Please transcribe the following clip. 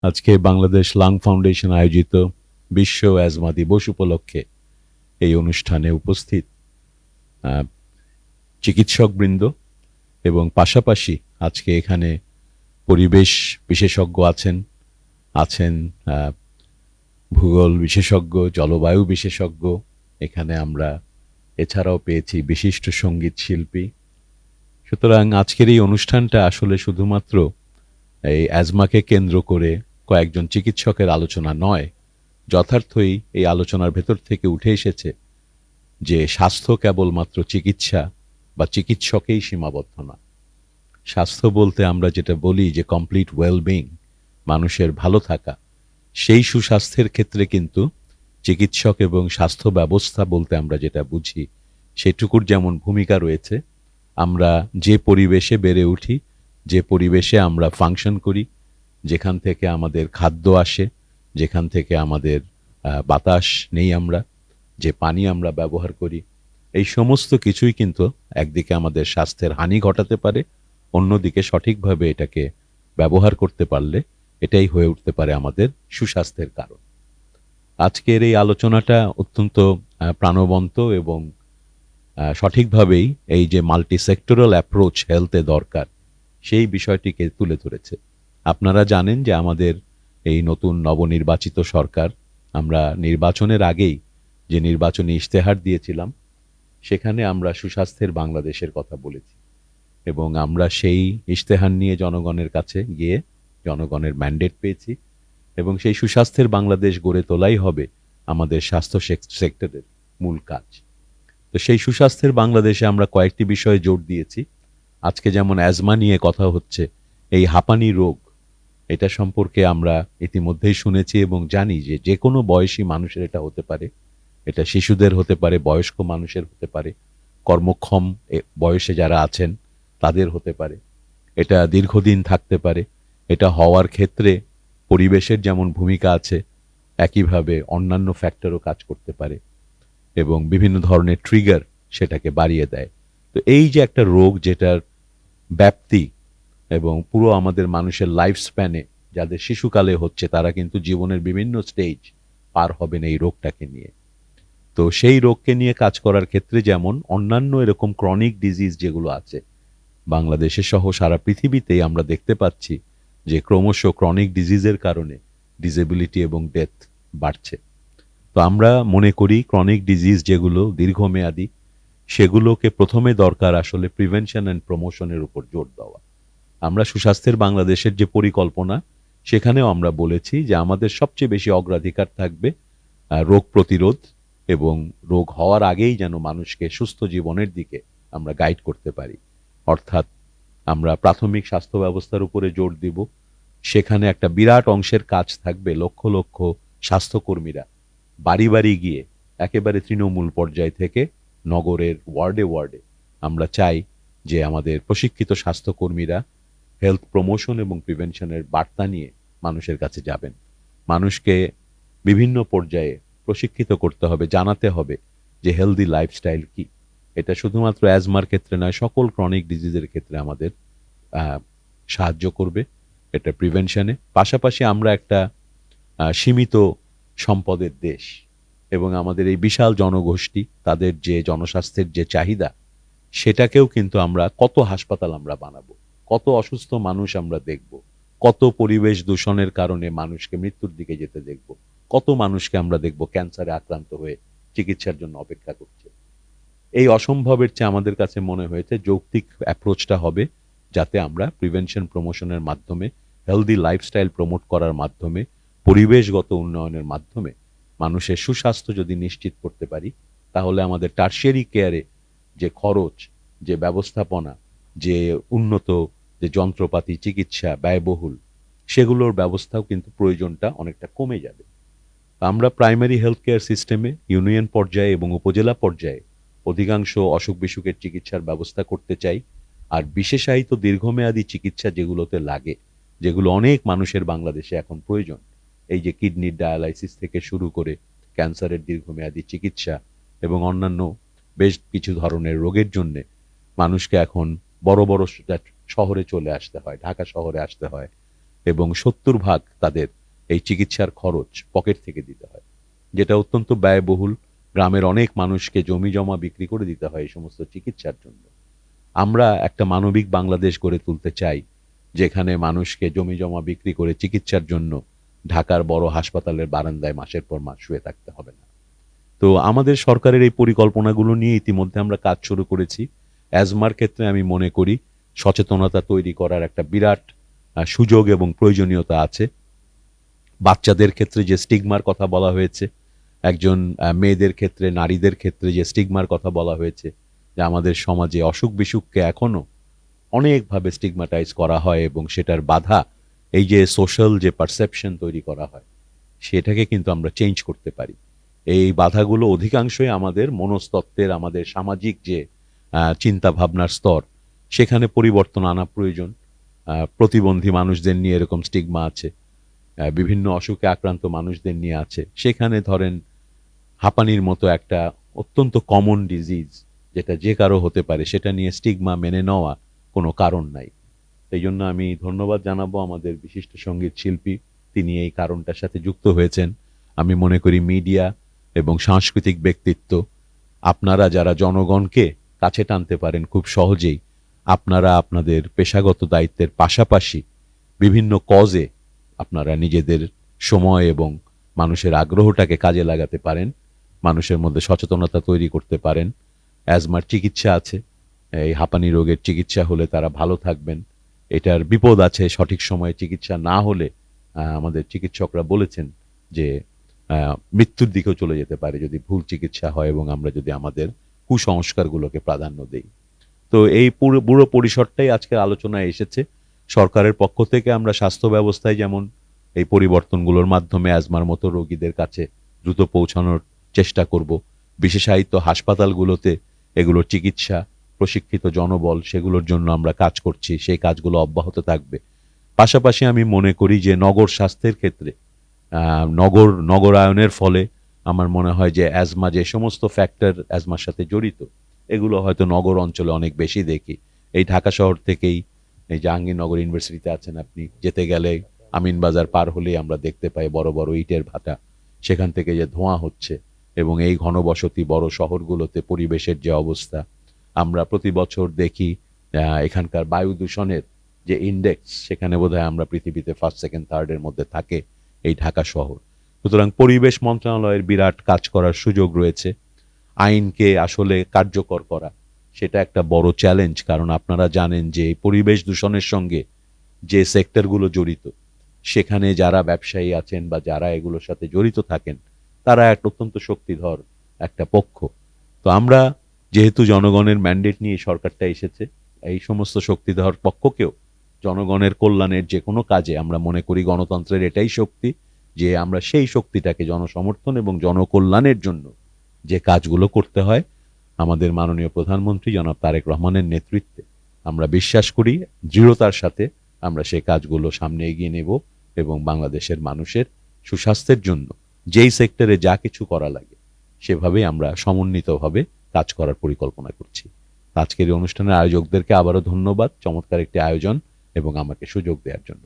আজকে Bangladesh lung foundation আয়োজিত বিশ্ব অ্যাজমা দিবস উপলক্ষে এই অনুষ্ঠানে উপস্থিত আহ, চিকিৎসকবৃন্দ এবং পাশাপাশি আজকে এখানে পরিবেশ বিশেষজ্ঞ আছেন আছেন আহ, ভূগোল বিশেষজ্ঞ, জলবায়ু বিশেষজ্ঞ। এখানে আমরা এছাড়াও পেয়েছি বিশিষ্ট সঙ্গীত শিল্পী। সুতরাং আজকের এই অনুষ্ঠানটা আসলে শুধুমাত্র এই অ্যাজমাকে কেন্দ্র করে কয়েকজন চিকিৎসকের আলোচনা নয়, যথার্থই এই আলোচনার ভেতর থেকে উঠে এসেছে যে স্বাস্থ্য কেবলমাত্র চিকিৎসা বা চিকিৎসকেই সীমাবদ্ধ না। স্বাস্থ্য বলতে আমরা যেটা বলি যে কমপ্লিট ওয়েলবিং, মানুষের ভালো থাকা, সেই সুস্বাস্থ্যের ক্ষেত্রে কিন্তু চিকিৎসক এবং স্বাস্থ্য ব্যবস্থা বলতে আমরা যেটা বুঝি সেটুকুর যেমন ভূমিকা রয়েছে। আমরা যে পরিবেশে বেড়ে উঠি, যে পরিবেশে আমরা ফাংশন করি, যেখান থেকে আমাদের খাদ্য আসে, যেখান থেকে আমাদের বাতাস নেই আমরা, যে পানি আমরা ব্যবহার করি, এই সমস্ত কিছুই কিন্তু একদিকে আমাদের স্বাস্থ্যের হানি ঘটাতে পারে, অন্যদিকে সঠিকভাবে এটাকে ব্যবহার করতে পারলে এটাই হয়ে উঠতে পারে আমাদের সুস্বাস্থ্যের কারণ। আজকের এই আলোচনাটা অত্যন্ত প্রাণবন্ত এবং সঠিকভাবেই এই যে মাল্টি সেক্টরাল অ্যাপ্রোচ হেলথে দরকার সেই বিষয়টিকে তুলে ধরেছে। আপনারা জানেন যে আমাদের এই নতুন নবনির্বাচিত সরকার, আমরা নির্বাচনের আগেই যে নির্বাচনী ইশতেহার দিয়েছিলাম সেখানে আমরা সুস্বাস্থ্যের বাংলাদেশের কথা বলেছি এবং আমরা সেই ইশতেহার নিয়ে জনগণের কাছে গিয়ে জনগণের ম্যান্ডেট পেয়েছি এবং সেই সুস্বাস্থ্যের বাংলাদেশ গড়ে তোলাই হবে আমাদের স্বাস্থ্য সেক্টরের মূল কাজ। তো সেই সুস্বাস্থ্যের বাংলাদেশে আমরা কয়েকটি বিষয়ে জোর দিয়েছি। আজকে যেমন অ্যাজমা নিয়ে কথা হচ্ছে, এই হাঁপানি রোগ, এটা সম্পর্কে আমরা ইতিমধ্যেই শুনেছি এবং জানি যে যে কোনো বয়সী মানুষের এটা হতে পারে। এটা শিশুদের হতে পারে, বয়স্ক মানুষের হতে পারে, কর্মক্ষম বয়সে যারা আছেন তাদের হতে পারে। এটা দীর্ঘদিন থাকতে পারে। এটা হওয়ার ক্ষেত্রে পরিবেশের যেমন ভূমিকা আছে, একইভাবে অন্যান্য ফ্যাক্টরও কাজ করতে পারে এবং বিভিন্ন ধরনের ট্রিগার সেটাকে বাড়িয়ে দেয়। তো এই যে একটা রোগ যেটার ব্যাপ্তি এবং পুরো আমাদের মানুষের লাইফ স্প্যানে যাদের শিশুকালে হচ্ছে তারা কিন্তু জীবনের বিভিন্ন স্টেজ পার হবেন এই রোগটাকে নিয়ে। তো সেই রোগকে নিয়ে কাজ করার ক্ষেত্রে যেমন অন্যান্য এরকম ক্রনিক ডিজিজ যেগুলো আছে বাংলাদেশে সহ সারা পৃথিবীতেই আমরা দেখতে পাচ্ছি যে ক্রমশ ক্রনিক ডিজিজের কারণে ডিসেবিলিটি এবং ডেথ বাড়ছে। তো আমরা মনে করি ক্রনিক ডিজিজ যেগুলো দীর্ঘমেয়াদী সেগুলোকে প্রথমে দরকার আসলে প্রিভেনশন অ্যান্ড প্রমোশনের উপর জোর দেওয়া। আমরা সুস্বাস্থ্যের বাংলাদেশের যে পরিকল্পনা সেখানেও আমরা বলেছি যে আমাদের সবচেয়ে বেশি অগ্রাধিকার থাকবে রোগ প্রতিরোধ এবং রোগ হওয়ার আগেই যেন মানুষকে সুস্থ জীবনের দিকে আমরা গাইড করতে পারি। অর্থাৎ আমরা প্রাথমিক স্বাস্থ্য ব্যবস্থার উপরে জোর দিব। সেখানে একটা বিরাট অংশের কাজ থাকবে লক্ষ লক্ষ স্বাস্থ্যকর্মীরা বাড়ি বাড়ি গিয়ে একেবারে তৃণমূল পর্যায় থেকে নগরের ওয়ার্ডে ওয়ার্ডে আমরা চাই যে আমাদের প্রশিক্ষিত স্বাস্থ্যকর্মীরা হেলথ প্রমোশন এবং প্রিভেনশনের বার্তা নিয়ে মানুষের কাছে যাবেন। মানুষকে বিভিন্ন পর্যায়ে প্রশিক্ষিত করতে হবে, জানাতে হবে যে হেলদি লাইফস্টাইল কি। এটা শুধুমাত্র অ্যাজমার ক্ষেত্রে নয়, সকল ক্রনিক ডিজিজের ক্ষেত্রে আমাদের সাহায্য করবে এটা প্রিভেনশনে। পাশাপাশি আমরা একটা সীমিত সম্পদের দেশ এবং আমাদের এই বিশাল জনগোষ্ঠী তাদের যে জনস্বাস্থ্যের যে চাহিদা সেটাকেও কিন্তু আমরা কত হাসপাতাল আমরা বানাবো, কত অসুস্থ মানুষ আমরা দেখব, কত পরিবেশ দূষণের কারণে মানুষকে মৃত্যুর দিকে যেতে দেখব, কত মানুষকে আমরা দেখব ক্যান্সারে আক্রান্ত হয়ে চিকিৎসার জন্য অপেক্ষা করছে। এই অসম্ভবের চেয়ে আমাদের কাছে মনে হয়েছে যৌক্তিক অ্যাপ্রোচটা হবে যাতে আমরা প্রিভেনশন প্রমোশনের মাধ্যমে, হেলদি লাইফস্টাইল প্রমোট করার মাধ্যমে, পরিবেশগত উন্নয়নের মাধ্যমে মানুষের সুস্বাস্থ্য যদি নিশ্চিত করতে পারি তাহলে আমাদের টার্সিয়ারি কেয়ারে যে খরচ, যে ব্যবস্থাপনা, যে উন্নত যে যন্ত্রপাতি, চিকিৎসা ব্যয়বহুল, সেগুলোর ব্যবস্থাও কিন্তু প্রয়োজনটা অনেকটা কমে যাবে। আমরা প্রাইমারি হেলথ কেয়ার সিস্টেমে ইউনিয়ন পর্যায়ে এবং উপজেলা পর্যায়ে অধিকাংশ অসুখ বিসুখের চিকিৎসার ব্যবস্থা করতে চাই। আর বিশেষায়িত দীর্ঘমেয়াদী চিকিৎসা যেগুলোতে লাগে, যেগুলো অনেক মানুষের বাংলাদেশে এখন প্রয়োজন, এই যে কিডনির ডায়ালাইসিস থেকে শুরু করে ক্যান্সারের দীর্ঘমেয়াদী চিকিৎসা এবং অন্যান্য বেশ কিছু ধরনের রোগের জন্যে মানুষকে এখন বড় বড় শহরে চলে আসতে হয়, ঢাকা শহরে আসতে হয়, এবং 70% তাদের এই চিকিৎসার খরচ পকেট থেকে দিতে হয়, যেটা অত্যন্ত ব্যয়বহুল। গ্রামের অনেক মানুষকে জমি জমা বিক্রি করে দিতে হয় এই সমস্ত চিকিৎসার জন্য। আমরা একটা মানবিক বাংলাদেশ গড়ে তুলতে চাই, যেখানে মানুষকে জমি জমা বিক্রি করে চিকিৎসার জন্য ঢাকার বড় হাসপাতালের বারান্দায় মাসের পর মাস শুয়ে থাকতে হবে না। তো আমাদের সরকারের এই পরিকল্পনাগুলো নিয়ে ইতিমধ্যে আমরা কাজ শুরু করেছি। অ্যাজমার ক্ষেত্রে আমি মনে করি সচেতনতা তৈরি করার একটা বিরাট সুযোগ এবং প্রয়োজনীয়তা আছে। বাচ্চাদের ক্ষেত্রে যে স্টিগমার কথা বলা হয়েছে, একজন মেয়েদের ক্ষেত্রে, নারীদের ক্ষেত্রে যে স্টিগমার কথা বলা হয়েছে, যে আমাদের সমাজে অসুখ বিসুখকে এখনো অনেকভাবে স্টিগমাটাইজ করা হয় এবং সেটার বাধা এই যে সোশ্যাল যে পারসেপশন তৈরি করা হয়, সেটাকে কিন্তু আমরা চেঞ্জ করতে পারি। এই বাধাগুলো অধিকাংশই আমাদের মনস্তত্ত্বের, আমাদের সামাজিক যে চিন্তা ভাবনার স্তর, সেখানে পরিবর্তন আনা প্রয়োজন। প্রতিবন্ধী মানুষদের নিয়ে এরকম স্টিগমা আছে, বিভিন্ন অসুখে আক্রান্ত মানুষদের নিয়ে আছে। সেখানে ধরেন হাঁপানির মতো একটা অত্যন্ত কমন ডিজিজ, যেটা যে কারো হতে পারে, সেটা নিয়ে স্টিগমা মেনে নেওয়া কোনো কারণ নাই। সেই জন্য আমি ধন্যবাদ জানাবো আমাদের বিশিষ্ট সঙ্গীত শিল্পী, তিনি এই কারণটার সাথে যুক্ত হয়েছেন। আমি মনে করি মিডিয়া এবং সাংস্কৃতিক ব্যক্তিত্ব, আপনারা যারা জনগণকে কাছে টানতে পারেন খুব সহজেই, আপনারা আপনাদের পেশাগত দায়িত্বের পাশাপাশি বিভিন্ন কজে আপনারা নিজেদের সময় এবং মানুষের আগ্রহটাকে কাজে লাগাতে পারেন, মানুষের মধ্যে সচেতনতা তৈরি করতে পারেন। অ্যাজমার চিকিৎসা আছে, এই হাঁপানি রোগের চিকিৎসা হলে তারা ভালো থাকবেন। এটার বিপদ আছে, সঠিক সময়ে চিকিৎসা না হলে আমাদের চিকিৎসকরা বলেছেন যে মৃত্যুর দিকেও চলে যেতে পারে যদি ভুল চিকিৎসা হয় এবং আমরা যদি আমাদের কুসংস্কারগুলোকে প্রাধান্য দেই। তো এই পুরো পরিসরটাই আজকের আলোচনায় এসেছে। সরকারের পক্ষ থেকে আমরা স্বাস্থ্য ব্যবস্থায় যেমন এই পরিবর্তনগুলোর মাধ্যমে অ্যাজমার মতো রোগীদের কাছে দ্রুত পৌঁছানোর চেষ্টা করব। বিশেষায়িত হাসপাতালগুলোতে এগুলোর চিকিৎসা, প্রশিক্ষিত জনবল, সেগুলোর জন্য আমরা কাজ করছি, সেই কাজগুলো অব্যাহত থাকবে। পাশাপাশি আমি মনে করি যে নগর স্বাস্থ্যের ক্ষেত্রে নগরায়নের ফলে আমার মনে হয় যে অ্যাজমা, যে সমস্ত ফ্যাক্টর অ্যাজমার সাথে জড়িত, এগুলো হয়তো নগর অঞ্চলে অনেক বেশি দেখি। এই ঢাকা শহর থেকেই এই জাহাঙ্গীরনগর ইউনিভার্সিটিতে আছেন আপনি, যেতে গেলে আমিনবাজার পার হলেই আমরা দেখতে পাই বড় বড় ইটের ভাটা, সেখান থেকে যে ধোঁয়া হচ্ছে এবং এই ঘনবসতি বড় শহরগুলোতে পরিবেশের যে অবস্থা, আমরা প্রতি বছর দেখি এখানকার বায়ু দূষণের যে ইন্ডেক্স, সেখানে বোধহয় আমরা পৃথিবীতে ফার্স্ট, সেকেন্ড, থার্ডের মধ্যে থাকে এই ঢাকা শহর। সুতরাং পরিবেশ মন্ত্রণালয়ের বিরাট কাজ করার সুযোগ রয়েছে। আইনকে আসলে কার্যকর করা, সেটা একটা বড় চ্যালেঞ্জ, কারণ আপনারা জানেন যে পরিবেশ দূষণের সঙ্গে যে সেক্টরগুলো জড়িত, সেখানে যারা ব্যবসায়ী আছেন বা যারা এগুলোর সাথে জড়িত থাকেন, তারা এক অত্যন্ত শক্তিধর একটা পক্ষ। তো আমরা যেহেতু জনগণের ম্যান্ডেট নিয়ে সরকারটা এসেছে, এই সমস্ত শক্তিধর পক্ষকেও জনগণের কল্যাণের যে কোনো কাজে, আমরা মনে করি গণতন্ত্রের এটাই শক্তি, যে আমরা সেই শক্তিটাকে জনসমর্থন এবং জনকল্যাণের জন্য যে কাজগুলো করতে হয়, আমাদের মাননীয় প্রধানমন্ত্রী জনাব তারেক রহমানের নেতৃত্বে আমরা বিশ্বাস করি দৃঢ়তার সাথে আমরা সেই কাজগুলো সামনে এগিয়ে নেব এবং বাংলাদেশের মানুষের সুস্বাস্থ্যের জন্য যেই সেক্টরে যা কিছু করা লাগে সেভাবেই আমরা সমন্বিতভাবে কাজ করার পরিকল্পনা করছি। আজকের এই অনুষ্ঠানের আয়োজকদেরকে আবারও ধন্যবাদ, চমৎকার একটি আয়োজন এবং আমাকে সুযোগ দেওয়ার জন্য।